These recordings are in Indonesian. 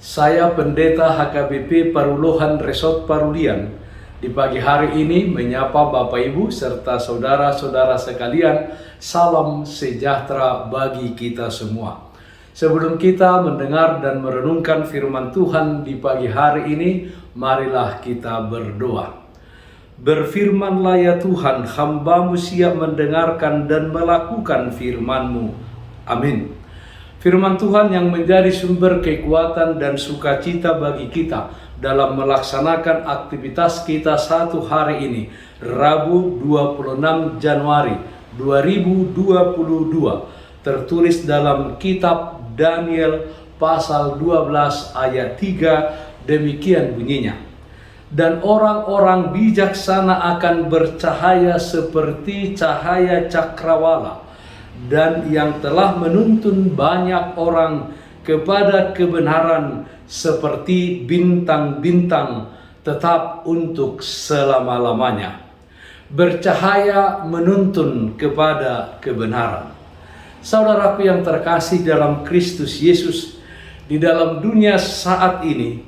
Saya Pendeta HKBP Paruluhan Resort Parulian di pagi hari ini menyapa Bapak Ibu serta saudara-saudara sekalian, salam sejahtera bagi kita semua. Sebelum kita mendengar dan merenungkan firman Tuhan di pagi hari ini, marilah kita berdoa. Berfirmanlah ya Tuhan, hamba-Mu siap mendengarkan dan melakukan firman-Mu. Amin. Firman Tuhan yang menjadi sumber kekuatan dan sukacita bagi kita dalam melaksanakan aktivitas kita satu hari ini, Rabu 26 Januari 2022, tertulis dalam kitab Daniel pasal 12 ayat 3, demikian bunyinya. Dan orang-orang bijaksana akan bercahaya seperti cahaya cakrawala, dan yang telah menuntun banyak orang kepada kebenaran seperti bintang-bintang tetap untuk selama-lamanya. Bercahaya menuntun kepada kebenaran. Saudaraku yang terkasih dalam Kristus Yesus, di dalam dunia saat ini,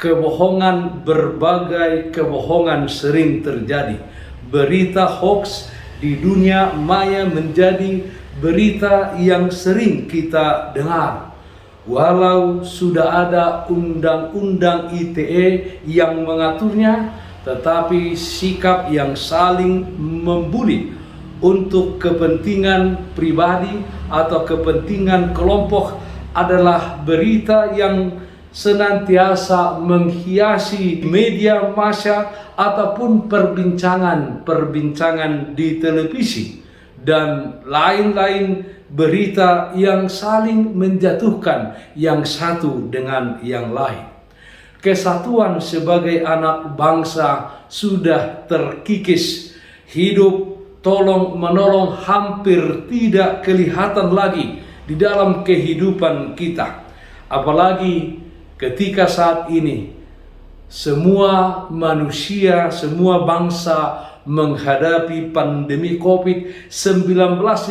kebohongan, berbagai kebohongan sering terjadi. Berita hoax di dunia maya menjadi berita yang sering kita dengar. Walau sudah ada undang-undang ITE yang mengaturnya, tetapi sikap yang saling membuli untuk kepentingan pribadi atau kepentingan kelompok adalah berita yang senantiasa menghiasi media massa ataupun perbincangan di televisi dan lain-lain berita yang saling menjatuhkan yang satu dengan yang lain. Kesatuan sebagai anak bangsa sudah terkikis. Hidup tolong menolong hampir tidak kelihatan lagi di dalam kehidupan kita. Apalagi ketika saat ini semua manusia, semua bangsa menghadapi pandemi COVID-19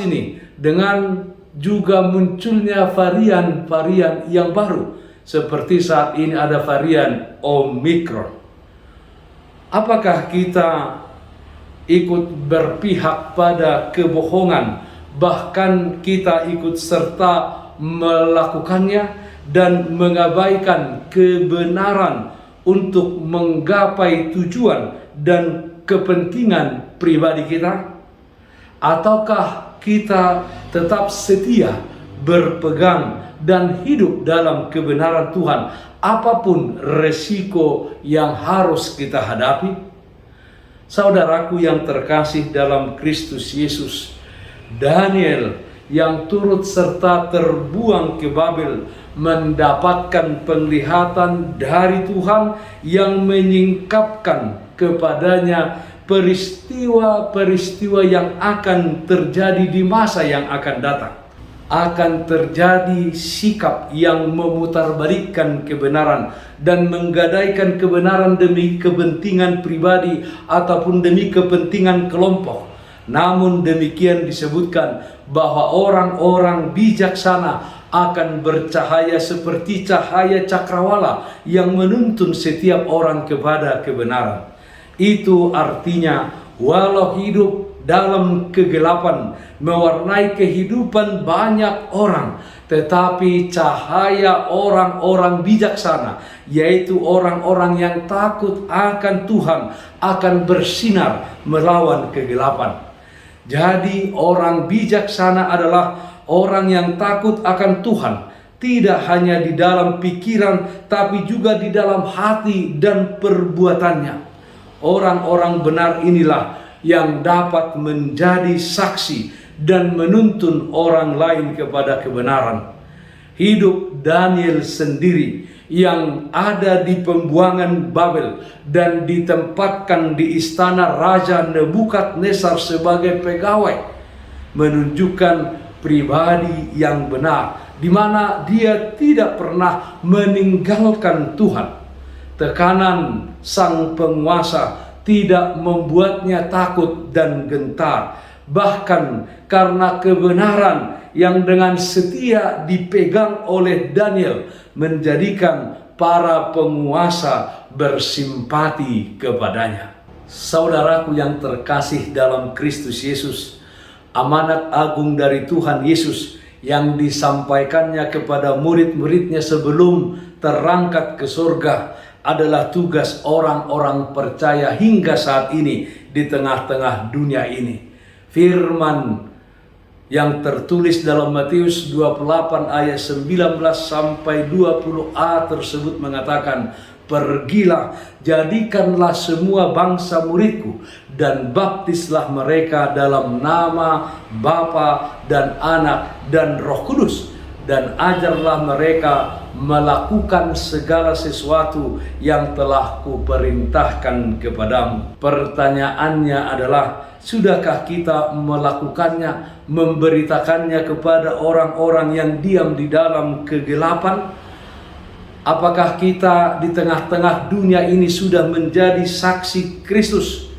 ini dengan juga munculnya varian-varian yang baru. Seperti saat ini ada varian Omicron. Apakah kita ikut berpihak pada kebohongan, bahkan kita ikut serta melakukannya dan mengabaikan kebenaran untuk menggapai tujuan dan kepentingan pribadi kita? Ataukah kita tetap setia berpegang dan hidup dalam kebenaran Tuhan apapun resiko yang harus kita hadapi? Saudaraku yang terkasih dalam Kristus Yesus, Daniel yang turut serta terbuang ke Babel mendapatkan penglihatan dari Tuhan yang menyingkapkan kepadanya peristiwa-peristiwa yang akan terjadi di masa yang akan datang. Akan terjadi sikap yang memutarbalikkan kebenaran dan menggadaikan kebenaran demi kepentingan pribadi ataupun demi kepentingan kelompok. Namun demikian disebutkan bahwa orang-orang bijaksana akan bercahaya seperti cahaya cakrawala yang menuntun setiap orang kepada kebenaran. Itu artinya walau hidup dalam kegelapan mewarnai kehidupan banyak orang, tetapi cahaya orang-orang bijaksana, yaitu orang-orang yang takut akan Tuhan, akan bersinar melawan kegelapan. Jadi orang bijaksana adalah orang yang takut akan Tuhan, tidak hanya di dalam pikiran, tapi juga di dalam hati dan perbuatannya. Orang-orang benar inilah yang dapat menjadi saksi dan menuntun orang lain kepada kebenaran. Hidup Daniel sendiri yang ada di pembuangan Babel dan ditempatkan di istana Raja Nebukadnezar sebagai pegawai menunjukkan pribadi yang benar, di mana dia tidak pernah meninggalkan Tuhan. Tekanan sang penguasa tidak membuatnya takut dan gentar, bahkan karena kebenaran yang dengan setia dipegang oleh Daniel menjadikan para penguasa bersimpati kepadanya. Saudaraku yang terkasih dalam Kristus Yesus, amanat agung dari Tuhan Yesus yang disampaikannya kepada murid-muridnya sebelum terangkat ke surga adalah tugas orang-orang percaya hingga saat ini di tengah-tengah dunia ini. Firman yang tertulis dalam Matius 28 ayat 19 sampai 20a tersebut mengatakan, "Pergilah, jadikanlah semua bangsa muridku, dan baptislah mereka dalam nama Bapa dan Anak dan Roh Kudus, dan ajarlah mereka melakukan segala sesuatu yang telah kuperintahkan kepadamu." Pertanyaannya adalah, sudahkah kita melakukannya, memberitakannya kepada orang-orang yang diam di dalam kegelapan? Apakah kita di tengah-tengah dunia ini sudah menjadi saksi Kristus?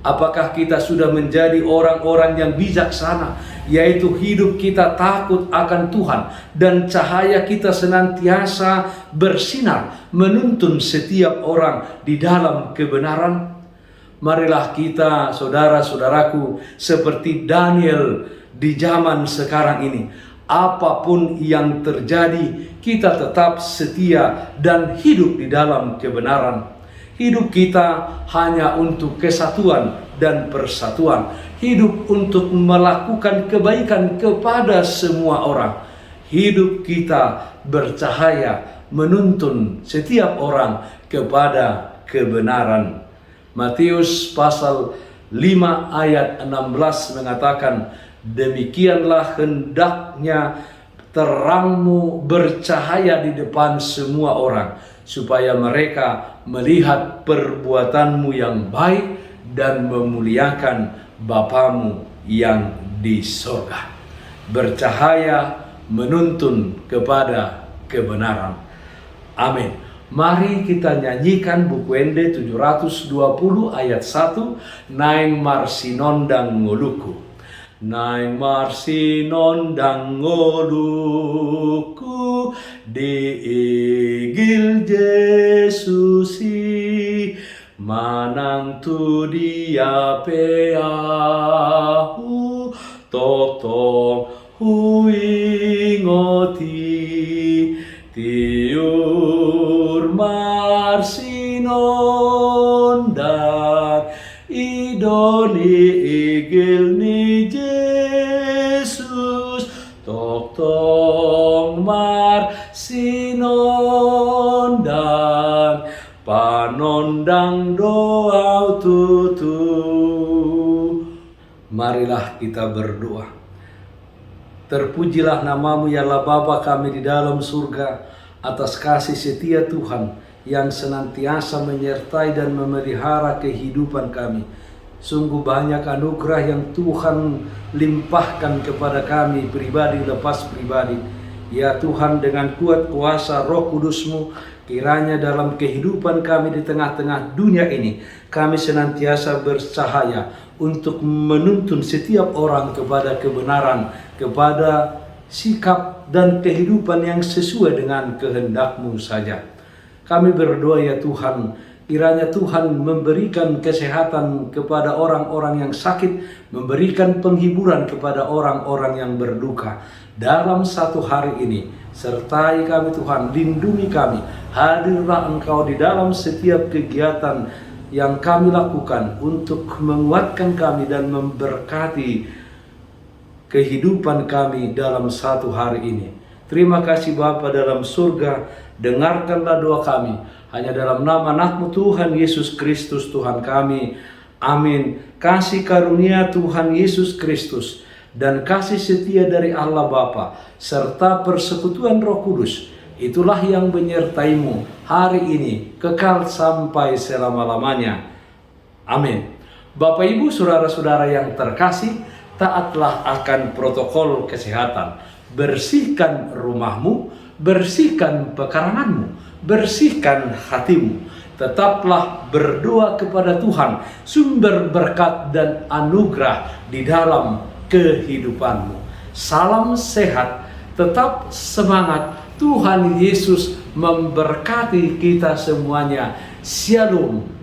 Apakah kita sudah menjadi orang-orang yang bijaksana, yaitu hidup kita takut akan Tuhan dan cahaya kita senantiasa bersinar menuntun setiap orang di dalam kebenaran? Marilah kita, saudara-saudaraku, seperti Daniel di zaman sekarang ini. Apapun yang terjadi, kita tetap setia dan hidup di dalam kebenaran. Hidup kita hanya untuk kesatuan dan persatuan. Hidup untuk melakukan kebaikan kepada semua orang. Hidup kita bercahaya menuntun setiap orang kepada kebenaran. Matius pasal 5 ayat 16 mengatakan, "Demikianlah hendaknya terangmu bercahaya di depan semua orang, supaya mereka melihat perbuatanmu yang baik dan memuliakan Bapamu yang di sorga." Bercahaya menuntun kepada kebenaran. Amin. Mari kita nyanyikan buku Ende 720 ayat 1, "Naing marsinondang ngoluku." Naing marsinondang ngoluku diigil Yesusi, manang tu dia peahu totong huingoti tiur marsinondang idoni igil ni Jesus totong marsinondang panondang doa tutu. Marilah kita berdoa. Terpujilah namamu ya Allah Bapa kami di dalam surga, atas kasih setia Tuhan yang senantiasa menyertai dan memelihara kehidupan kami. Sungguh banyak anugerah yang Tuhan limpahkan kepada kami pribadi lepas pribadi. Ya Tuhan, dengan kuat kuasa Roh Kudus-Mu, kiranya dalam kehidupan kami di tengah-tengah dunia ini, kami senantiasa bercahaya untuk menuntun setiap orang kepada kebenaran, kepada sikap dan kehidupan yang sesuai dengan kehendak-Mu saja. Kami berdoa ya Tuhan, kiranya Tuhan memberikan kesehatan kepada orang-orang yang sakit, memberikan penghiburan kepada orang-orang yang berduka. Dalam satu hari ini, sertai kami Tuhan, lindungi kami, hadirlah Engkau di dalam setiap kegiatan yang kami lakukan untuk menguatkan kami dan memberkati kehidupan kami dalam satu hari ini. Terima kasih Bapa dalam surga, dengarkanlah doa kami, hanya dalam nama anak-Mu Tuhan Yesus Kristus Tuhan kami. Amin. Kasih karunia Tuhan Yesus Kristus dan kasih setia dari Allah Bapa serta persekutuan Roh Kudus, itulah yang menyertaimu hari ini kekal sampai selama-lamanya. Amin. Bapak Ibu saudara-saudara yang terkasih, taatlah akan protokol kesehatan. Bersihkan rumahmu, bersihkan pekaranganmu, bersihkan hatimu. Tetaplah berdoa kepada Tuhan, sumber berkat dan anugerah di dalam kehidupanmu. Salam sehat, tetap semangat. Tuhan Yesus memberkati kita semuanya. Shalom.